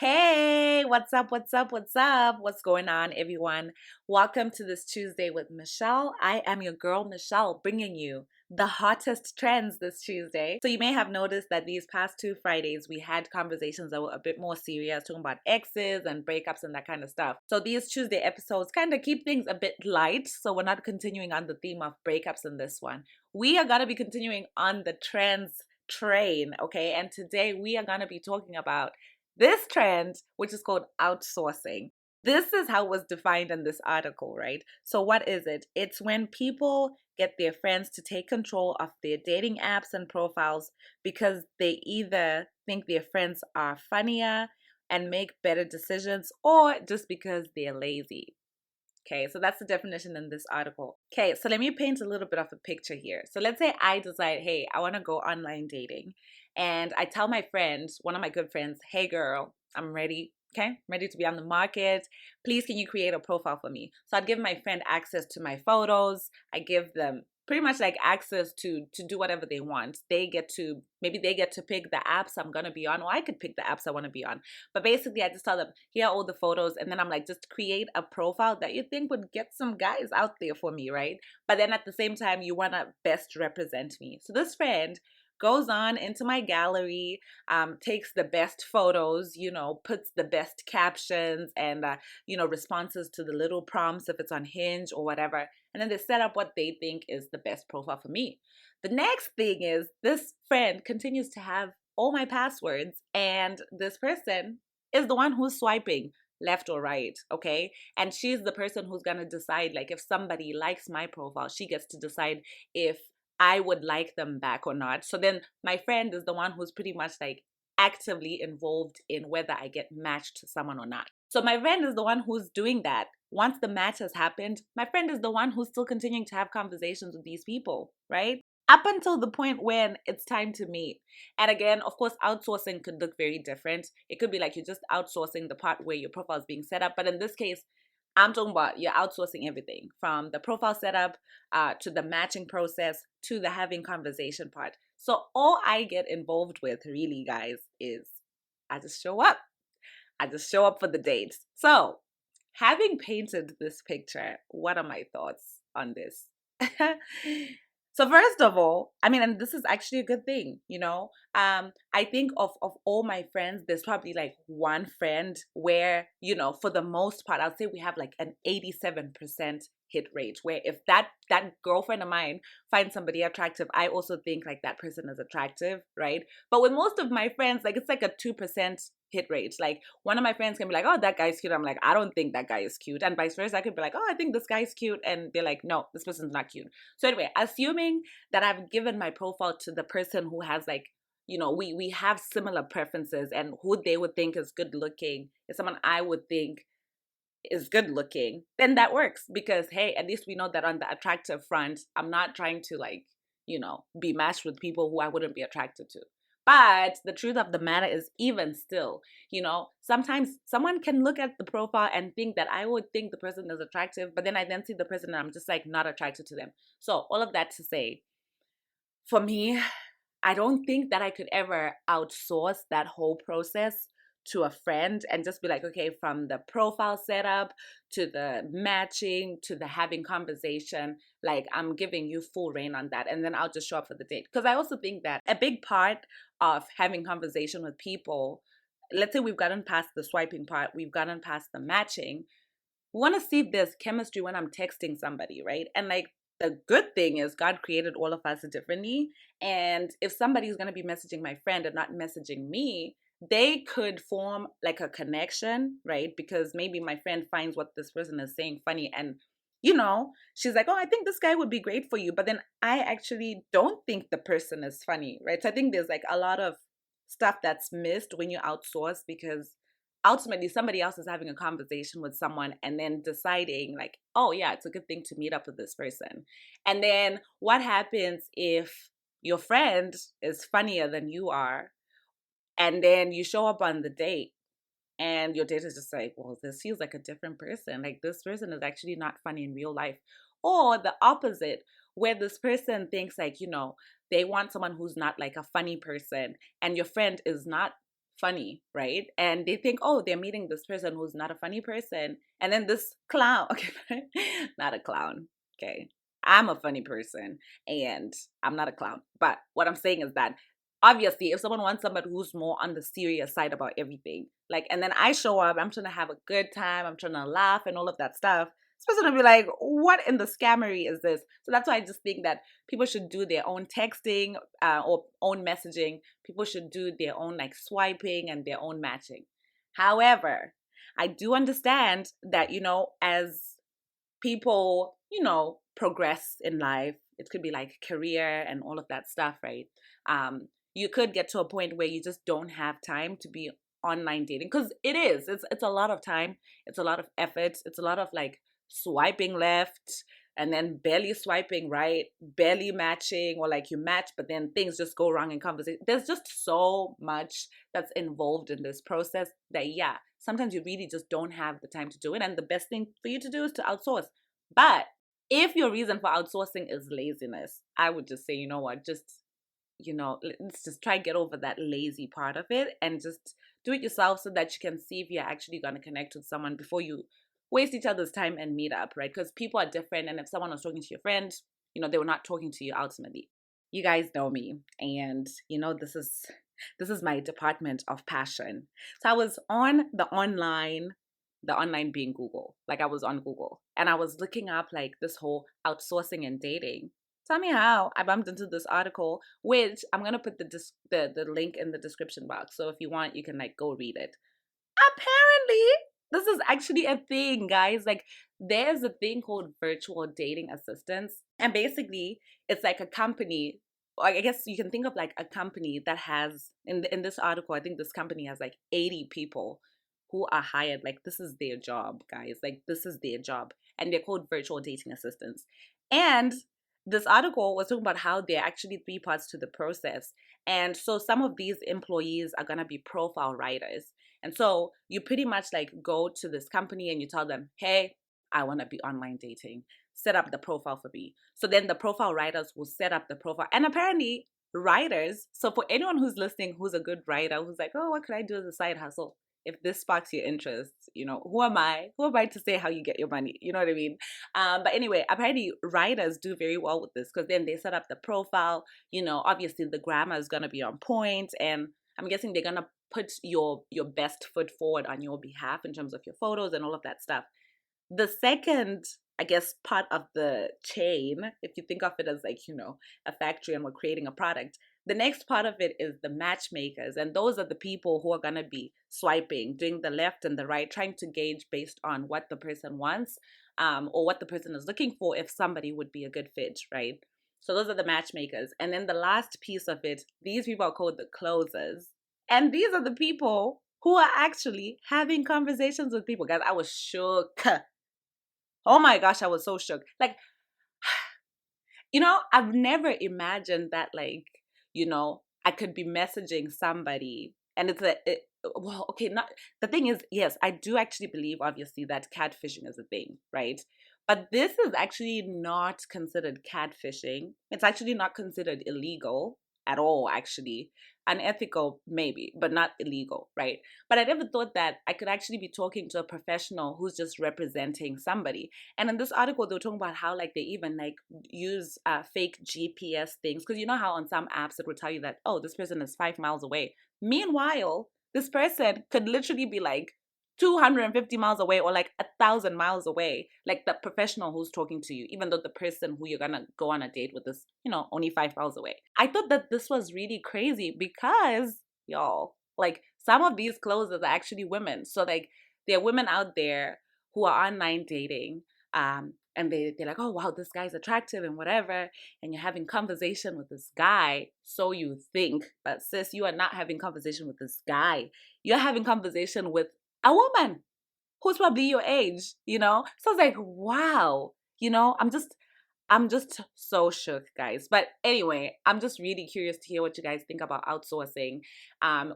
Hey, what's up? What's up? What's up? What's going on, everyone? Welcome to this Tuesday with Michelle. I am your girl, Michelle, bringing you the hottest trends this Tuesday. So, you may have noticed that these past two Fridays, we had conversations that were a bit more serious, talking about exes and breakups and that kind of stuff. So, these Tuesday episodes kind of keep things a bit light. So, we're not continuing on the theme of breakups in this one. We are going to be continuing on the trends train, okay? And today we are going to be talking about this trend, which is called outsourcing. This is how it was defined in this article, right? So, what is it? It's when people get their friends to take control of their dating apps and profiles because they either think their friends are funnier and make better decisions or just because they're lazy. Okay, so that's the definition in this article. Okay, so let me paint a little bit of a picture here. So let's say I decide, hey, I want to go online dating. And I tell my friend, one of my good friends, hey girl, I'm ready. Okay, I'm ready to be on the market. Please, can you create a profile for me? So I'd give my friend access to my photos. I give them pretty much like access to do whatever they want. They get to, maybe they get to pick the apps I'm gonna be on, or I could pick the apps I want to be on. But basically I just tell them, here are all the photos, and then I'm like, just create a profile that you think would get some guys out there for me, right? But then at the same time, you want to best represent me. So this friend goes on into my gallery, takes the best photos, puts the best captions and, responses to the little prompts if it's on Hinge or whatever. And then they set up what they think is the best profile for me. The next thing is this friend continues to have all my passwords, and this person is the one who's swiping left or right, okay? And she's the person who's gonna decide, like, if somebody likes my profile, she gets to decide if I would like them back or not. So then my friend is the one who's pretty much like actively involved in whether I get matched to someone or not. So my friend is the one who's doing that. Once the match has happened, my friend is the one who's still continuing to have conversations with these people, right? Up until the point when it's time to meet. And again, of course, outsourcing could look very different. It could be like you're just outsourcing the part where your profile is being set up. But in this case, I'm talking about you're outsourcing everything from the profile setup to the matching process to the having conversation part. So all I get involved with really, guys, is I just show up. I just show up for the dates. So having painted this picture, what are my thoughts on this? So first of all, I mean, and this is actually a good thing, I think of all my friends, there's probably like one friend where, for the most part, I'd say we have like an 87% hit rate, where if that girlfriend of mine finds somebody attractive, I also think like that person is attractive, right? But with most of my friends, like it's like a 2% hit rate. Like one of my friends can be like, oh, that guy's cute. I'm like, I don't think that guy is cute. And vice versa. I could be like, oh, I think this guy's cute. And they're like, no, this person's not cute. So anyway, assuming that I've given my profile to the person who has like, we have similar preferences, and who they would think is good looking is someone I would think is good looking, then that works, because hey, at least we know that on the attractive front, I'm not trying to like, be matched with people who I wouldn't be attracted to. But the truth of the matter is, even still, sometimes someone can look at the profile and think that I would think the person is attractive, but then I then see the person and I'm just like not attracted to them. So all of that to say, for me, I don't think that I could ever outsource that whole process to a friend and just be like, okay, from the profile setup to the matching to the having conversation, like I'm giving you full reign on that. And then I'll just show up for the date. Because I also think that a big part of having conversation with people, let's say we've gotten past the swiping part, we've gotten past the matching. We want to see if there's chemistry when I'm texting somebody, right? And like, the good thing is God created all of us differently. And if somebody's going to be messaging my friend and not messaging me, they could form like a connection, right? Because maybe my friend finds what this person is saying funny, and she's like, oh, I think this guy would be great for you. But then I actually don't think the person is funny, right? So I think there's like a lot of stuff that's missed when you outsource, because ultimately somebody else is having a conversation with someone and then deciding like, oh yeah, it's a good thing to meet up with this person. And then what happens if your friend is funnier than you are, and then you show up on the date and your date is just like, well, this feels like a different person. Like this person is actually not funny in real life. Or the opposite, where this person thinks like, they want someone who's not like a funny person, and your friend is not funny, right? And they think, oh, they're meeting this person who's not a funny person. And then this clown, okay, not a clown, okay? I'm a funny person and I'm not a clown. But what I'm saying is that obviously, if someone wants somebody who's more on the serious side about everything, like, and then I show up, I'm trying to have a good time, I'm trying to laugh and all of that stuff, this person will be like, what in the scammery is this? So that's why I just think that people should do their own texting or own messaging. People should do their own like swiping and their own matching. However, I do understand that, as people, progress in life, it could be like career and all of that stuff, right? You could get to a point where you just don't have time to be online dating, because it's a lot of time, it's a lot of effort, it's a lot of like swiping left and then barely swiping right, barely matching, or like you match but then things just go wrong in conversation. There's just so much that's involved in this process that, yeah, sometimes you really just don't have the time to do it, and the best thing for you to do is to outsource. But if your reason for outsourcing is laziness, I would just say, you know what, just, let's just try get over that lazy part of it and just do it yourself, so that you can see if you're actually going to connect with someone before you waste each other's time and meet up, right? Because people are different, and if someone was talking to your friend, they were not talking to you ultimately. You guys know me, and this is my department of passion. So I was on the online being Google. Like, I was on Google and I was looking up like this whole outsourcing and dating. Tell me how I bumped into this article, which I'm gonna put the link in the description box. So if you want, you can like go read it. Apparently, this is actually a thing, guys. Like, there's a thing called virtual dating assistants, and basically, it's like a company. Like, I guess you can think of like a company that has in this article. I think this company has like 80 people who are hired. Like, this is their job, guys. Like, this is their job, and they're called virtual dating assistants. And this article was talking about how there are actually three parts to the process. And so some of these employees are gonna be profile writers. And so you pretty much like go to this company and you tell them, hey, I want to be online dating. Set up the profile for me. So then the profile writers will set up the profile. And apparently, writers, so for anyone who's listening, who's a good writer, who's like, oh, what could I do as a side hustle? If this sparks your interest, who am I? Who am I to say how you get your money? You know what I mean? But anyway, apparently writers do very well with this, because then they set up the profile. Obviously the grammar is going to be on point, and I'm guessing they're going to put your best foot forward on your behalf in terms of your photos and all of that stuff. The second, I guess, part of the chain, if you think of it as like, a factory and we're creating a product, the next part of it is the matchmakers. And those are the people who are going to be swiping, doing the left and the right, trying to gauge based on what the person wants, or what the person is looking for, if somebody would be a good fit, right? So those are the matchmakers. And then the last piece of it, these people are called the closers. And these are the people who are actually having conversations with people. Guys, I was shook. Oh my gosh, I was so shook. Like, I've never imagined that, like, I could be messaging somebody and well, okay, not, the thing is, yes, I do actually believe, obviously, that catfishing is a thing, right? But this is actually not considered catfishing. It's actually not considered illegal at all, actually. Unethical, maybe, but not illegal, right? But I never thought that I could actually be talking to a professional who's just representing somebody. And in this article, they were talking about how, like, they even like use fake GPS things, because you know how on some apps it will tell you that, oh, this person is 5 miles away. Meanwhile, this person could literally be like 250 miles away, or like 1,000 miles away, like the professional who's talking to you, even though the person who you're gonna go on a date with is, only 5 miles away. I thought that this was really crazy because, y'all, like, some of these closers are actually women. So like, there are women out there who are online dating, and they're like, oh wow, this guy's attractive and whatever, and you're having conversation with this guy, so you think, but sis, you are not having conversation with this guy. You're having conversation with a woman who's probably your age, So I was like, wow, I'm just so shook, guys. But anyway, I'm just really curious to hear what you guys think about outsourcing,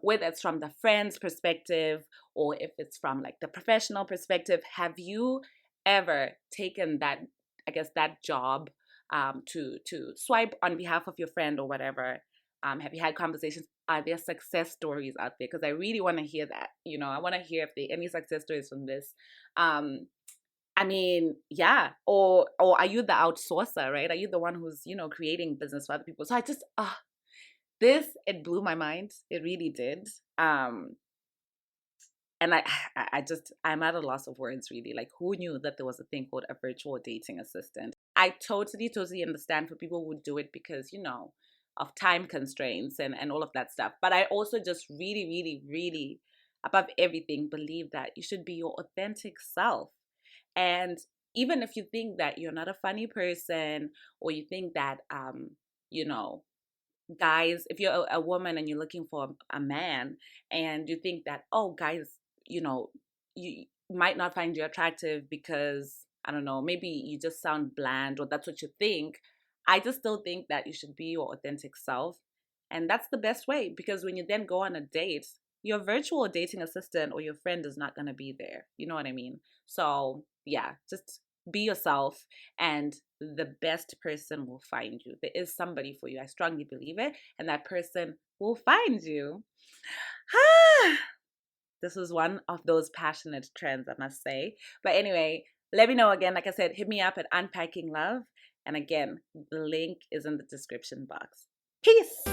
whether it's from the friend's perspective or if it's from like the professional perspective. Have you ever taken that, I guess, that job, to swipe on behalf of your friend or whatever? Have you had conversations? are there success stories out there? Because I really want to hear that. I want to hear if there are any success stories from this. I mean, yeah. Or are you the outsourcer, right? Are you the one who's, creating business for other people? So I just, it blew my mind. It really did. And I'm at a loss of words, really. Like, who knew that there was a thing called a virtual dating assistant? I totally, totally understand for people who do it because, of time constraints and all of that stuff. But I also just really, really, really, above everything, believe that you should be your authentic self. And even if you think that you're not a funny person, or you think that, you know, guys, if you're a woman and you're looking for a man, and you think that, oh, guys, you might not find you attractive because, I don't know, maybe you just sound bland, or that's what you think. I just still think that you should be your authentic self. And that's the best way, because when you then go on a date, your virtual dating assistant or your friend is not going to be there. You know what I mean? So, yeah, just be yourself, and the best person will find you. There is somebody for you. I strongly believe it. And that person will find you. This was one of those passionate trends, I must say. But anyway, let me know again. Like I said, hit me up at Unpacking Love. And again, the link is in the description box. Peace.